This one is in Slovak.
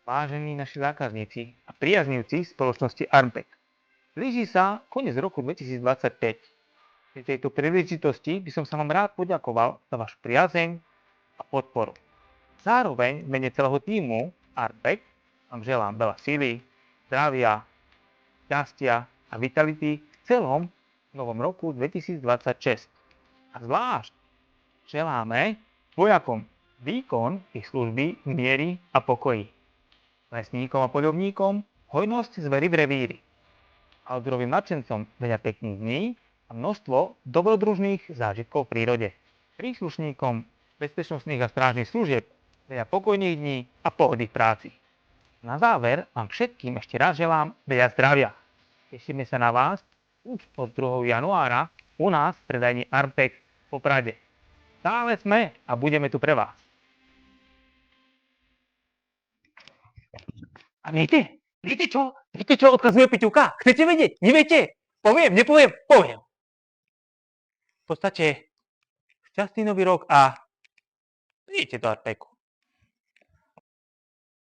Vážení naši zákazníci a priaznivci spoločnosti Armpek, blíži sa koniec roku 2025. Pri tejto príležitosti by som sa vám rád poďakoval za vašu priazeň a podporu. Zároveň v mene celého tímu Armpek vám želám veľa síly, zdravia, šťastia a vitality v celom novom roku 2026. A zvlášť želáme vojakom výkon ich služby v miery a pokoji. Lesníkom a poľovníkom hojnosť zvery v revíri. Outdoorovým nadšencom veľa pekných dní a množstvo dobrodružných zážitkov v prírode. Príslušníkom bezpečnostných a strážnych služieb veľa pokojných dní a pohody v práci. Na záver vám všetkým ešte raz želám veľa zdravia. Tešíme sa na vás už od 2. januára u nás v predajni Armpek v Poprade. Stále sme a budeme tu pre vás. A viete čo? Viete čo odkazuje Peťuka? Chcete vedieť? Neviete? Poviem, nepoviem? Poviem. V podstate šťastný nový rok a idete do Arpeku.